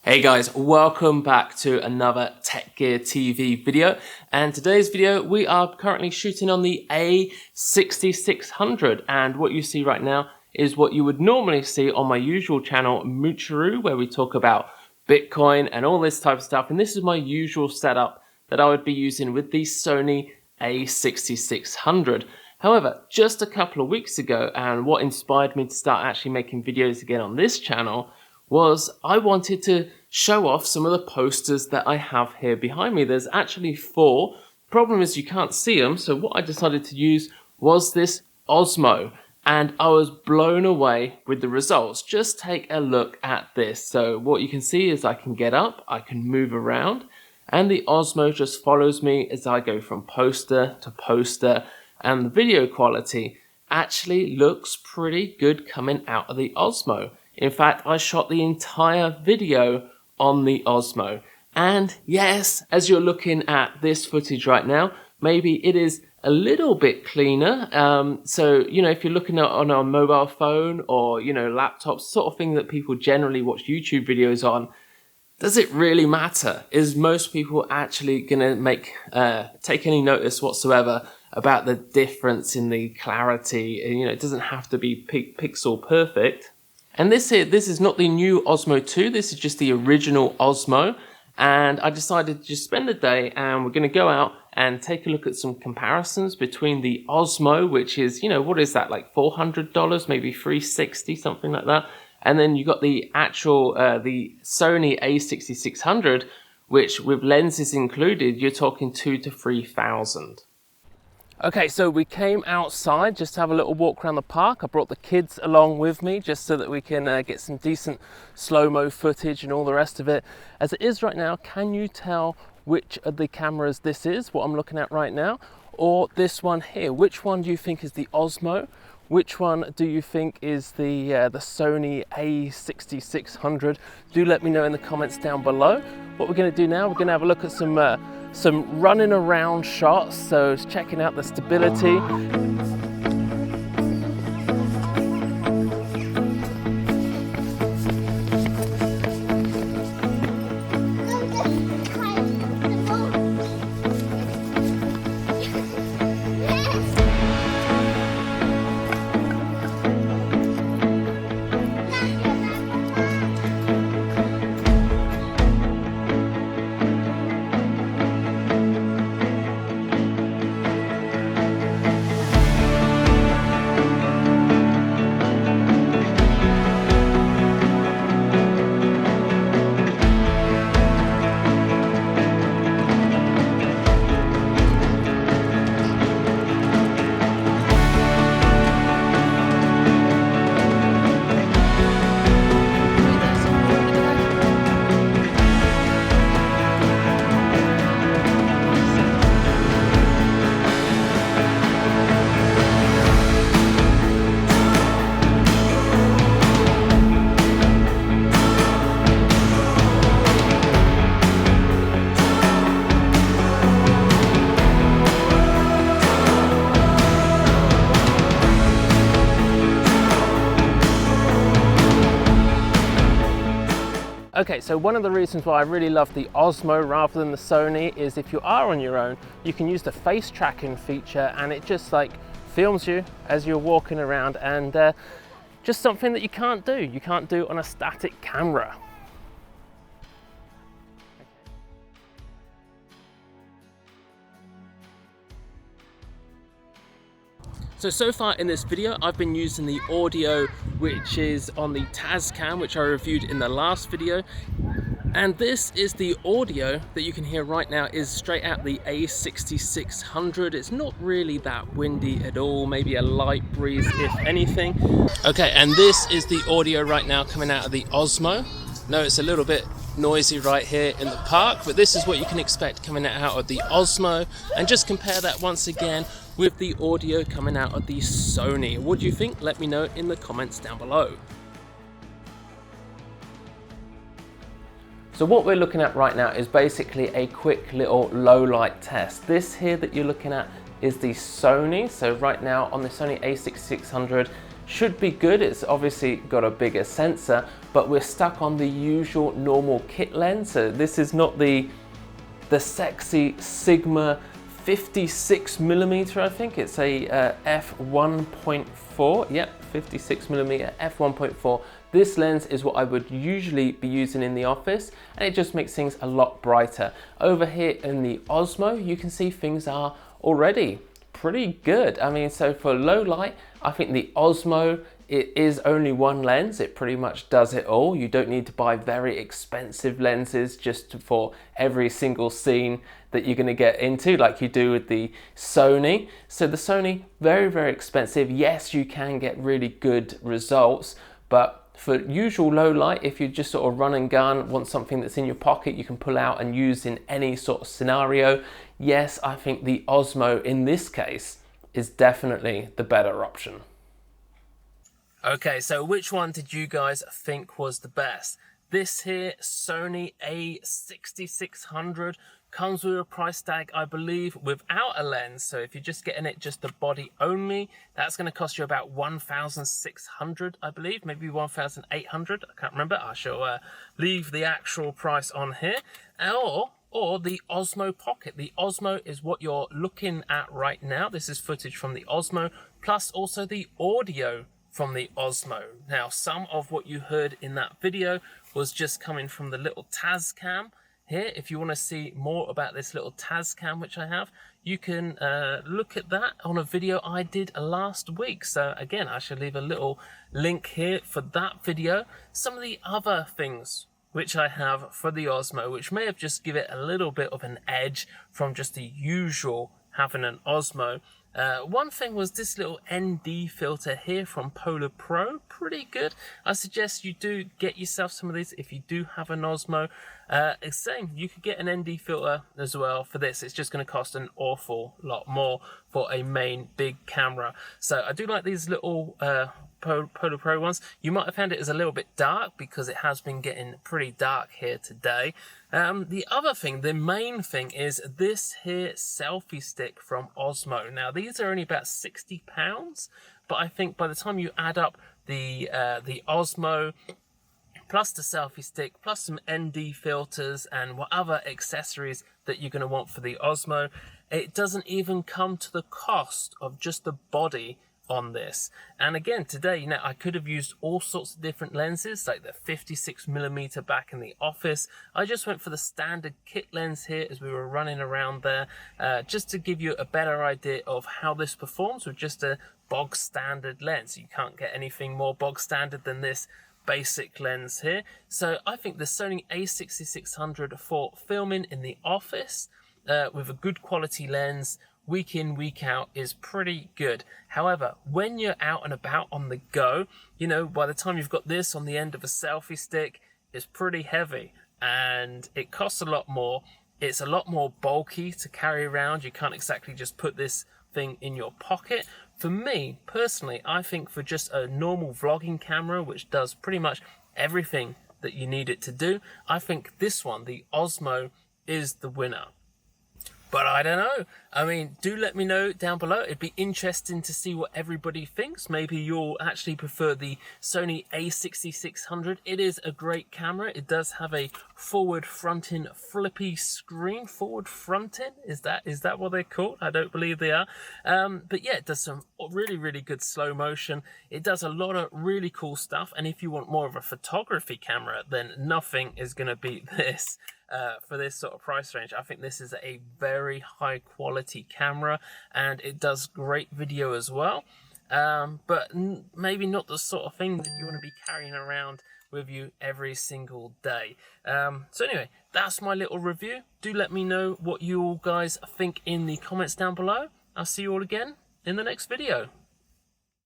Hey guys, welcome back to another Tech Gear TV video, and today's video we are currently shooting on the A6600, and what you see right now is what you would normally see on my usual channel Moocheroo, where we talk about Bitcoin and all this type of stuff, and this is my usual setup that I would be using with the Sony A6600. However, just a couple of weeks ago, and what inspired me to start actually making videos again on this channel was I wanted to show off some of the posters that I have here behind me. There's actually 4. The problem is you can't see them, so what I decided to use was this OSMO, and I was blown away with the results. Just take a look at this. So what you can see is I can get up, I can move around, and the OSMO just follows me as I go from poster to poster, and the video quality actually looks pretty good coming out of the OSMO. In fact, I shot the entire video on the OSMO. And yes, as you're looking at this footage right now, maybe it is a little bit cleaner. So, if you're looking at on a mobile phone or, laptops, sort of thing that people generally watch YouTube videos on, does it really matter? Is most people actually going to take any notice whatsoever about the difference in the clarity? It doesn't have to be pixel perfect. And this is not the new OSMO 2, this is just the original OSMO. And I decided to just spend the day and we're going to go out and take a look at some comparisons between the OSMO, which is, what is that, like $400, maybe $360, something like that. And then you got the actual, the Sony A6600, which with lenses included, you're talking $2,000 to $3,000. Okay, so we came outside just to have a little walk around the park. I brought the kids along with me just so that we can get some decent slow-mo footage and all the rest of it. As it is right now, can you tell which of the cameras this is, what I'm looking at right now, or this one here? Which one do you think is the OSMO? Which one do you think is the Sony A6600? Do let me know in the comments down below. What we're going to do now, we're going to have a look at some running around shots, so it's checking out the stability. Okay, so one of the reasons why I really love the OSMO rather than the Sony is if you are on your own, you can use the face tracking feature and it just films you as you're walking around, and just something that you can't do on a static camera. So far in this video, I've been using the audio which is on the Tascam, which I reviewed in the last video. And this is the audio that you can hear right now is straight out the A6600. It's not really that windy at all, maybe a light breeze if anything. Okay, and this is the audio right now coming out of the OSMO. No, it's a little bit noisy right here in the park, but this is what you can expect coming out of the OSMO, and just compare that once again with the audio coming out of the Sony. What do you think? Let me know in the comments down below. So what we're looking at right now is basically a quick little low light test. This here that you're looking at is the Sony. So right now on the Sony A6600, should be good. It's obviously got a bigger sensor, but we're stuck on the usual normal kit lens. So this is not the sexy Sigma 56mm, I think. It's a f1.4, yep, 56mm f1.4. This lens is what I would usually be using in the office, and it just makes things a lot brighter. Over here in the Osmo, you can see things are already pretty good. I mean, so for low light, I think the Osmo, it is only one lens. It pretty much does it all. You don't need to buy very expensive lenses just for every single scene that you're going to get into like you do with the Sony. So the Sony, very, very expensive. Yes, you can get really good results, but for usual low light, if you just sort of run and gun, want something that's in your pocket you can pull out and use in any sort of scenario, yes, I think the Osmo in this case is definitely the better option. Okay, so which one did you guys think was the best? This here, Sony A6600, comes with a price tag, I believe, without a lens. So if you're just getting it just the body only, that's going to cost you about 1,600, I believe, maybe 1,800. I can't remember. I shall leave the actual price on here. Or the Osmo Pocket. The Osmo is what you're looking at right now. This is footage from the Osmo, plus also the audio from the Osmo. Now, some of what you heard in that video was just coming from the little Tascam here. If you want to see more about this little Tascam which I have, you can look at that on a video I did last week. So again, I shall leave a little link here for that video. Some of the other things which I have for the Osmo, which may have just give it a little bit of an edge from just the usual having an Osmo. One thing was this little ND filter here from Polar Pro, pretty good. I suggest you do get yourself some of these if you do have an Osmo. It's same, you could get an ND filter as well for this. It's just going to cost an awful lot more for a main big camera. So I do like these little Polar Pro ones. You might have found it as a little bit dark because it has been getting pretty dark here today. The other thing, the main thing, is this here selfie stick from Osmo. Now these are only about £60, but I think by the time you add up the Osmo plus the selfie stick plus some ND filters and what other accessories that you're going to want for the Osmo, it doesn't even come to the cost of just the body on this. And again, today, you know, I could have used all sorts of different lenses, like the 56mm back in the office. I just went for the standard kit lens here as we were running around there, just to give you a better idea of how this performs with just a bog standard lens. You can't get anything more bog standard than this basic lens here. So I think the Sony A6600 for filming in the office with a good quality lens week in, week out is pretty good. However, when you're out and about on the go, you know, by the time you've got this on the end of a selfie stick, it's pretty heavy and it costs a lot more. It's a lot more bulky to carry around. You can't exactly just put this thing in your pocket. For me, personally, I think for just a normal vlogging camera, which does pretty much everything that you need it to do, I think this one, the Osmo, is the winner. But I don't know. I mean, do let me know down below. It'd be interesting to see what everybody thinks. Maybe you'll actually prefer the Sony A6600. It is a great camera. It does have a forward fronting flippy screen. Forward fronting? Is that what they're called? I don't believe they are. But yeah, it does some really, really good slow motion. It does a lot of really cool stuff. And if you want more of a photography camera, then nothing is going to beat this. For this sort of price range. I think this is a very high quality camera and it does great video as well, but maybe not the sort of thing that you want to be carrying around with you every single day. So anyway, that's my little review. Do let me know what you all guys think in the comments down below. I'll see you all again in the next video.